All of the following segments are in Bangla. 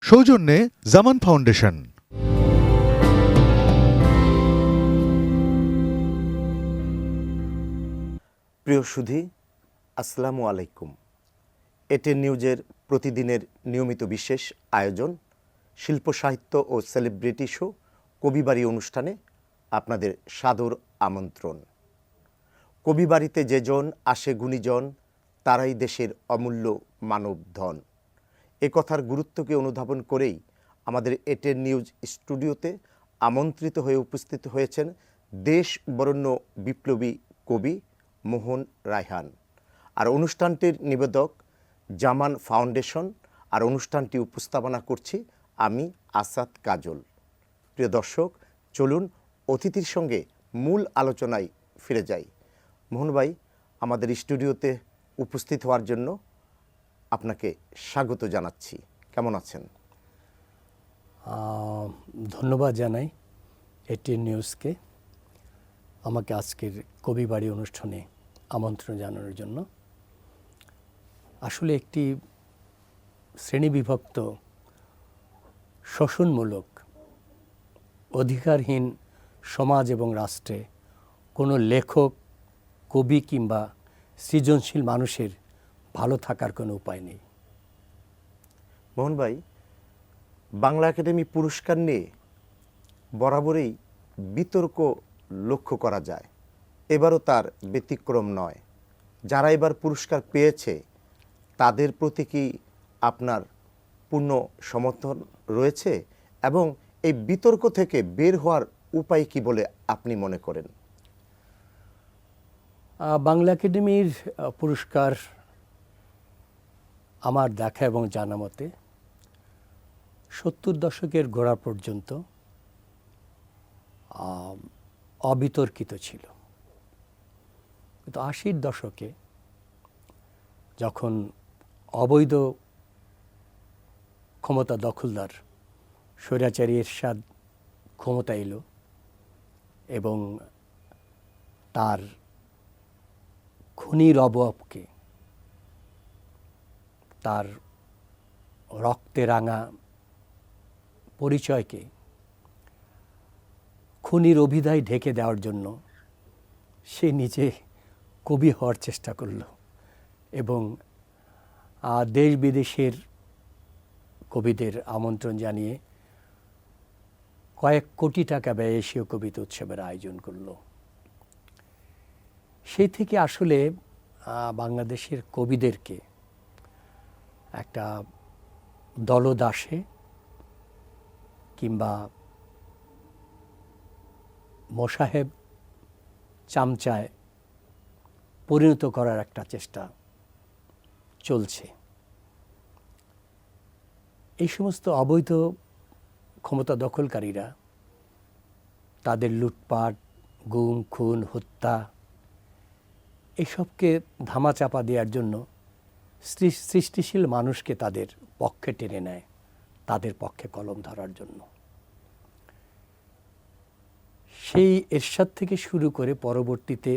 সৌজন্যে জামান ফাউন্ডেশন। প্রিয় সুধী, আসসালামু আলাইকুম। এটেন নিউজের প্রতিদিনের নিয়মিত বিশেষ আয়োজন শিল্প সাহিত্য ও সেলিব্রিটি শো কবিবাড়ি অনুষ্ঠানে আপনাদের সাদর আমন্ত্রণ। কবিবাড়িতে যেজন আসে গুণীজন, তারাই দেশের অমূল্য মানব ধন। এ কথার গুরুত্বকে অনুধাবন করেই আমাদের এটেন নিউজ স্টুডিওতে আমন্ত্রিত হয়ে উপস্থিত হয়েছেন দেশ বরেণ্য বিপ্লবী কবি মোহন রায়হান। আর অনুষ্ঠানটির নিবেদক জামান ফাউন্ডেশন, আর অনুষ্ঠানটি উপস্থাপনা করছি আমি আসাদ কাজল। প্রিয় দর্শক, চলুন অতিথির সঙ্গে মূল আলোচনায় ফিরে যাই। মোহন ভাই, আমাদের স্টুডিওতে উপস্থিত হওয়ার জন্য আপনাকে স্বাগত জানাচ্ছি। কেমন আছেন? ধন্যবাদ জানাই এটিএন নিউজকে আমাকে আজকের কবিবাড়ি অনুষ্ঠানে আমন্ত্রণ জানানোর জন্য। আসলে একটি শ্রেণীবিভক্ত, শোষণমূলক, অধিকারহীন সমাজ এবং রাষ্ট্রে কোনো লেখক, কবি কিংবা সৃজনশীল মানুষের ভালো থাকার কোনো উপায় নেই। মোহন ভাই, বাংলা একাডেমি পুরস্কার নিয়ে বরাবরই বিতর্ক লক্ষ্য করা যায়। এবারও তার ব্যতিক্রম নয়। যারা এবার পুরস্কার পেয়েছে তাদের প্রতি কি আপনার পূর্ণ সমর্থন রয়েছে, এবং এই বিতর্ক থেকে বের হওয়ার উপায় কি বলে আপনি মনে করেন? বাংলা একাডেমির পুরস্কার আমার দেখা এবং জানা মতে 70 দশকের গোড়া পর্যন্ত অবিতর্কিত ছিল। কিন্তু 80-র দশকে যখন অবৈধ ক্ষমতা দখলদার স্বৈরাচারী এরশাদ ক্ষমতা এলো এবং তার খুনির অবয়বকে, তার রক্তে রাঙা পরিচয়কে খুনির অভিধায় ঢেকে দেওয়ার জন্য সে নিজে কবি হওয়ার চেষ্টা করল এবং দেশ বিদেশের কবিদের আমন্ত্রণ জানিয়ে কয়েক কোটি টাকা ব্যয়ে এশীয় কবিতা উৎসবের আয়োজন করল। সেই থেকে আসলে বাংলাদেশের কবিদেরকে একটা দলদাসে কিংবা মোসাহেব চামচায় পরিণত করার একটা চেষ্টা চলছে। এই সমস্ত অবৈধ ক্ষমতা দখলকারীরা তাদের লুটপাট, গুম, খুন, হত্যা এসবকে ধামাচাপা দেওয়ার জন্য সৃষ্টিশীল মানুষকে তাদের পক্ষে টেনে নেয়, তাদের পক্ষে কলম ধরার জন্য। সেই এরশাদ থেকে শুরু করে পরবর্তীতে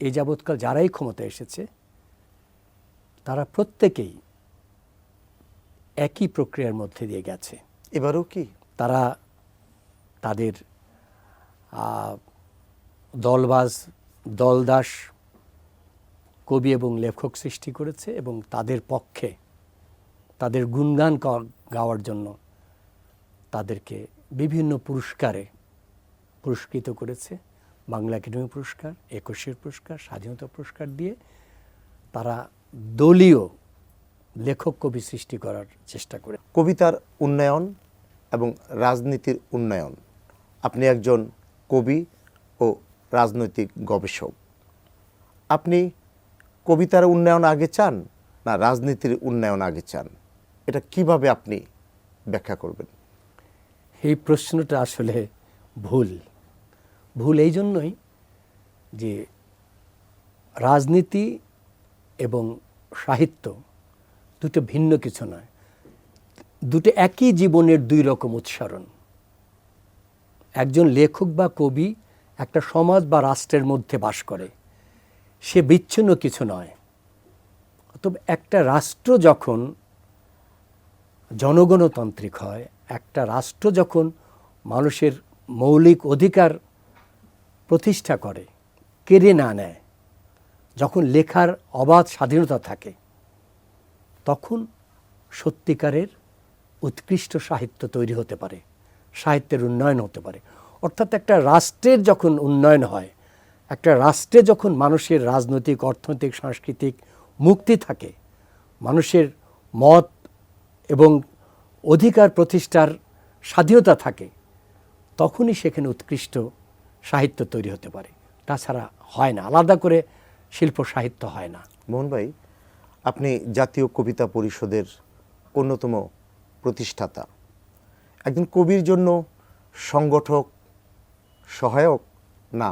এ যাবৎকাল যারাই ক্ষমতা এসেছে তারা প্রত্যেকেই একই প্রক্রিয়ার মধ্যে দিয়ে গেছে। এবারও কি তারা তাদের দলবাজ, দলদাস কবি এবং লেখক সৃষ্টি করেছে এবং তাদের পক্ষে তাদের গুণগান গাওয়ার জন্য তাদেরকে বিভিন্ন পুরস্কারে পুরস্কৃত করেছে। বাংলা একাডেমি পুরস্কার, 21 পুরস্কার, স্বাধীনতা পুরস্কার দিয়ে তারা দলীয় লেখক কবি সৃষ্টি করার চেষ্টা করে। কবিতার উন্নয়ন এবং রাজনীতির উন্নয়ন, আপনি একজন কবি ও রাজনৈতিক গবেষক। আপনি কবিতার উন্নয়ন আগে চান না রাজনীতির উন্নয়ন আগে চান? এটা কিভাবে আপনি ব্যাখ্যা করবেন? এই প্রশ্নটা আসলে ভুল এই জন্যই যে রাজনীতি এবং সাহিত্য দুটো ভিন্ন কিছু নয়, দুটো একই জীবনের দুই রকম উচ্চারণ। একজন লেখক বা কবি একটা সমাজ বা রাষ্ট্রের মধ্যে বাস করে, সে বিচ্ছিন্ন কিছু নয়। তবে একটা রাষ্ট্র যখন জনগণতান্ত্রিক হয়, একটা রাষ্ট্র যখন মানুষের মৌলিক অধিকার প্রতিষ্ঠা করে, কেড়ে না নেয়, যখন লেখার অবাধ স্বাধীনতা থাকে, তখন সত্যিকারের উৎকৃষ্ট সাহিত্য তৈরি হতে পারে, সাহিত্যের উন্নয়ন হতে পারে। অর্থাৎ একটা রাষ্ট্রের যখন উন্নয়ন হয়, একটা রাষ্ট্রে যখন মানুষের রাজনৈতিক, অর্থনৈতিক, সাংস্কৃতিক মুক্তি থাকে, মানুষের মত এবং অধিকার প্রতিষ্ঠার স্বাধীনতা থাকে, তখনই সেখানে উৎকৃষ্ট সাহিত্য তৈরি হতে পারে। তাছাড়া হয় না, আলাদা করে শিল্প সাহিত্য হয় না। মোহন ভাই, আপনি জাতীয় কবিতা পরিষদের অন্যতম প্রতিষ্ঠাতা। একজন কবির জন্য সংগঠক সহায়ক না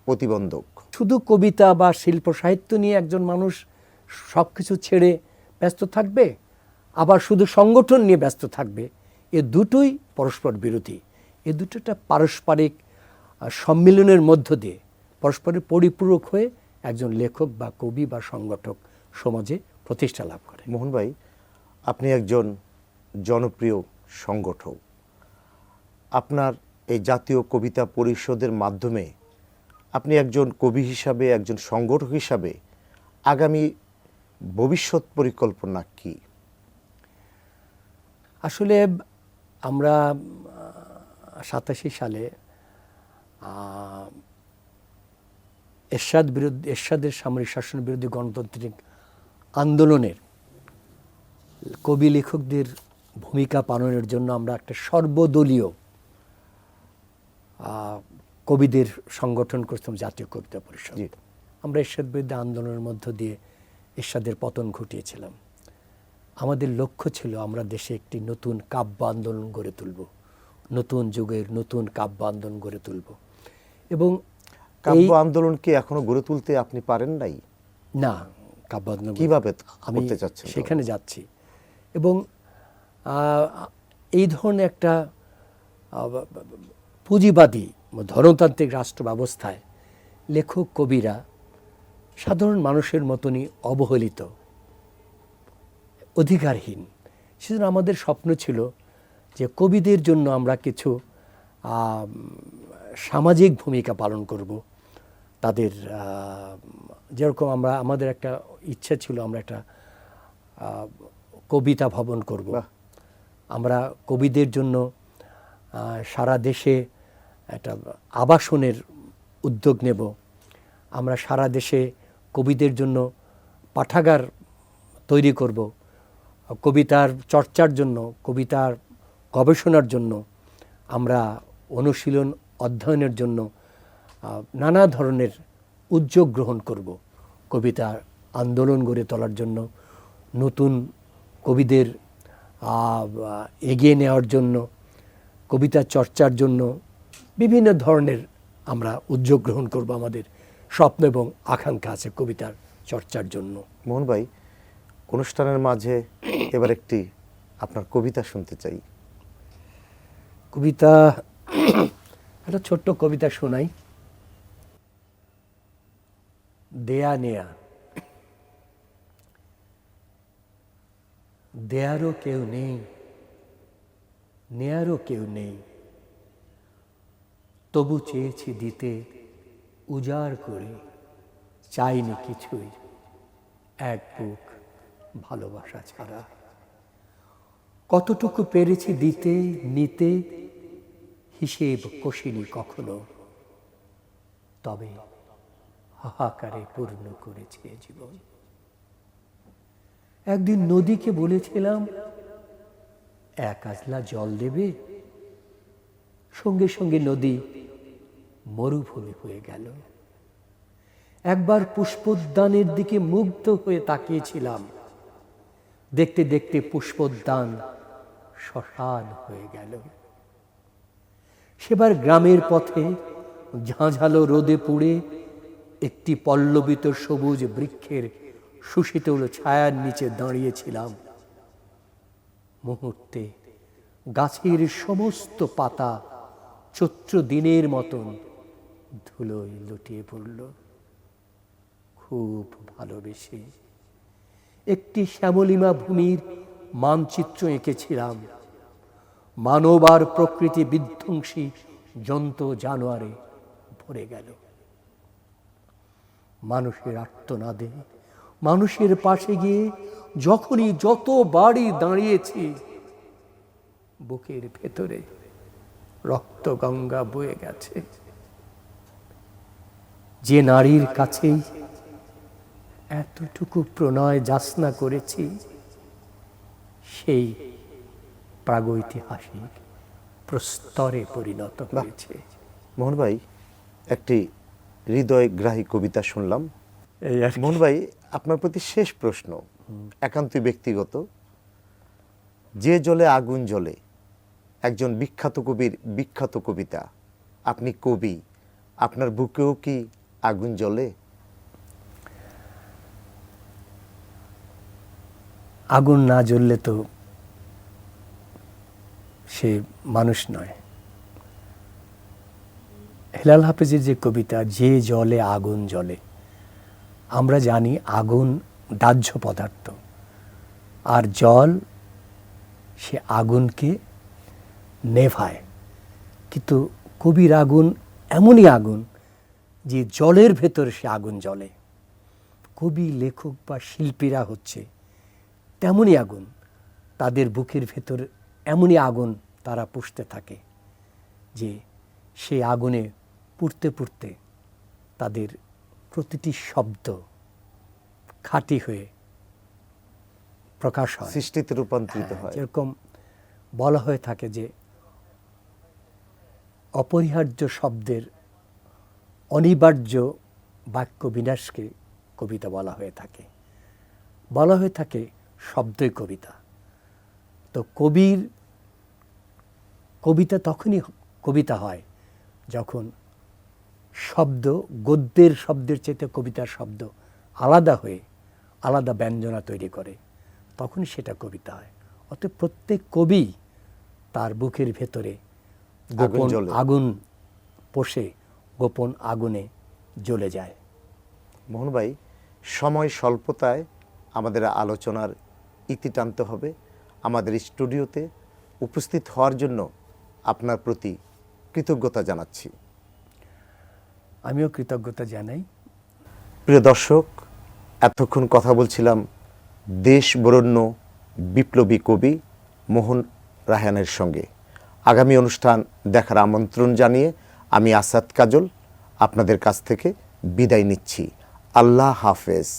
প্রতিবন্ধক? শুধু কবিতা বা শিল্প সাহিত্য নিয়ে একজন মানুষ সব কিছু ছেড়ে ব্যস্ত থাকবে, আবার শুধু সংগঠন নিয়ে ব্যস্ত থাকবে, এ দুটোই পরস্পর বিরোধী। এ দুটোটা পারস্পরিক সম্মিলনের মধ্য দিয়ে পরস্পরের পরিপূরক হয়ে একজন লেখক বা কবি বা সংগঠক সমাজে প্রতিষ্ঠা লাভ করে। মোহন ভাই, আপনি একজন জনপ্রিয় সংগঠক। আপনার এই জাতীয় কবিতা পরিষদের মাধ্যমে আপনি একজন কবি হিসাবে, একজন সংগঠক হিসাবে আগামী ভবিষ্যৎ পরিকল্পনা কি? আসলে আমরা 87 সালে এরশাদের সামরিক শাসন বিরোধী গণতান্ত্রিক আন্দোলনের কবি লেখকদের ভূমিকা পালনের জন্য আমরা একটা সর্বদলীয় কবিদের সংগঠন করতাম, জাতীয় কবিতা পরিষদ। আমরা এরশাদ বিরুদ্ধে আন্দোলনের মধ্য দিয়ে এরশাদের পতন ঘটিয়েছিলাম। আমাদের লক্ষ্য ছিল আমরা দেশে একটি নতুন কাব্য আন্দোলন গড়ে তুলব, নতুন যুগের নতুন কাব্য আন্দোলন গড়ে তুলব। এবং কাব্য আন্দোলনকে এখনো গড়ে তুলতে আপনি পারেন নাই? না, কাব্য আন্দোলন কিভাবে আমি করতে চাচ্ছেন? সেখানে যাচ্ছি। এবং এই ধরনের একটা পুঁজিবাদী ধনতান্ত্রিক রাষ্ট্র ব্যবস্থায় লেখক কবিরা সাধারণ মানুষের মতনই অবহেলিত, অধিকারহীন। সেজন্য আমাদের স্বপ্ন ছিল যে কবিদের জন্য আমরা কিছু সামাজিক ভূমিকা পালন করব। তাদের যেরকম আমাদের একটা ইচ্ছা ছিল আমরা একটা কবিতা ভবন করব। আমরা কবিদের জন্য সারা দেশে একটা আবাসনের উদ্যোগ নেব। আমরা সারা দেশে কবিদের জন্য পাঠাগার তৈরি করব। কবিতার চর্চার জন্য, কবিতার গবেষণার জন্য, আমরা অনুশীলন অধ্যয়নের জন্য নানা ধরনের উদ্যোগ গ্রহণ করব। কবিতার আন্দোলন গড়ে তোলার জন্য, নতুন কবিদের এগিয়ে নেওয়ার জন্য, কবিতা চর্চার জন্য বিভিন্ন ধরনের আমরা উদ্যোগ গ্রহণ করব। আমাদের স্বপ্ন এবং আকাঙ্ক্ষা আছে কবিতার চর্চার জন্য। মোহন ভাই, অনুষ্ঠানের মাঝে এবার একটি আপনার কবিতা শুনতে চাই। কবিতা, একটা ছোট্ট কবিতা শোনাই। দেয়া নেয়া। দেয়ারও কেউ নেই, নেয়ারও কেউ নেই, তবু চেয়েছি দিতে উজাড় করে, চাইনি কিছুই, এক বুক ভালোবাসা ছাড়া। কতটুকু পেরেছি দিতে নিতে, হিসেব কষিনি কখনো, তবে হাহাকারে পূর্ণ করেছে জীবন। একদিন নদীকে বলেছিলাম এক আজলা জল দেবে, সঙ্গে সঙ্গে নদী মরুভূমি হয়ে গেল। একবার পুষ্পোদ্যানের দিকে মুগ্ধ হয়ে তাকিয়েছিলাম, দেখতে দেখতে পুষ্পোদ্যান শ্মশান হয়ে গেল। সেবার গ্রামের পথে ঝাঁঝালো রোদে পুড়ে একটি পল্লবিত সবুজ বৃক্ষের সুশীতল ছায়ার নিচে দাঁড়িয়েছিলাম। মুহূর্তে গাছের সমস্ত পাতা চৈত্র দিনের মতন ধুলোয় লুটিয়ে পড়ল। খুব ভালোবেসে একটি শ্যামলিমা ভূমির মানচিত্র এঁকেছিলাম, মানব আর প্রকৃতি বিধ্বংসী জন্তু জানোয়ারে ভরে গেল। মানুষের আর্তনাদে, মানুষের পাশে গিয়ে যখনই যত বাড়ি দাঁড়িয়েছি, বুকের ভেতরে রক্ত গঙ্গা বয়ে গেছে। যে নারীর কাছেই এতটুকু প্রণয় যাচনা করেছি, সেই প্রাগৈতিহাসিক প্রস্তরে পরিণত হয়েছে। মোহন ভাই, একটি হৃদয়গ্রাহী কবিতা শুনলাম। এই আর কি। মোহন ভাই, আপনার প্রতি শেষ প্রশ্ন, একান্তই ব্যক্তিগত। যে জলে আগুন জ্বলে, একজন বিখ্যাত কবির বিখ্যাত কবিতা। আপনি কবি, আপনার বুকেও কি আগুন জ্বলে? আগুন না জ্বললে তো সে মানুষ নয়। হেলাল হাফেজের যে কবিতা, যে জলে আগুন জ্বলে, আমরা জানি আগুন দাহ্য পদার্থ, আর জল সে আগুনকে নেভায়। কিন্তু কবির আগুন এমনই আগুন যে জলের ভেতর সে আগুন জ্বলে। কবি, লেখক বা শিল্পীরা হচ্ছে তেমনই আগুন, তাদের বুকের ভেতর এমনই আগুন তারা পুষতে থাকে যে সেই আগুনে পুড়তে পুড়তে তাদের প্রতিটি শব্দ খাঁটি হয়ে প্রকাশ হয়, সৃষ্টিতে রূপান্তরিত হয়। যেরকম বলা হয়ে থাকে যে অপরিহার্য শব্দের অনিবার্য বাক্য বিনাশকে কবিতা বলা হয়ে থাকে। বলা হয়ে থাকে শব্দই কবিতা। তো কবিতা তখনই কবিতা হয় যখন শব্দ, গদ্যের শব্দের চেয়ে কবিতার শব্দ আলাদা হয়ে আলাদা ব্যঞ্জনা তৈরি করে, তখন সেটা কবিতা হয়। অতএব প্রত্যেক কবি তার বুকের ভেতরে গোপন আগুন পোষে, গোপন আগুনে জ্বলে যায়। মোহন ভাই, সময় স্বল্পতায় আমাদের আলোচনার ইতি টানতে হবে। আমাদের স্টুডিওতে উপস্থিত হওয়ার জন্য আপনার প্রতি কৃতজ্ঞতা জানাচ্ছি। আমিও কৃতজ্ঞতা জানাই। প্রিয় দর্শক, এতক্ষণ কথা বলছিলাম দেশ বরেণ্য বিপ্লবী কবি মোহন রায়হানের সঙ্গে। আগামী অনুষ্ঠান দেখার আমন্ত্রণ জানিয়ে আমি আসাদ কাজল আপনাদের কাছ থেকে বিদায় নিচ্ছি। আল্লাহ হাফেজ।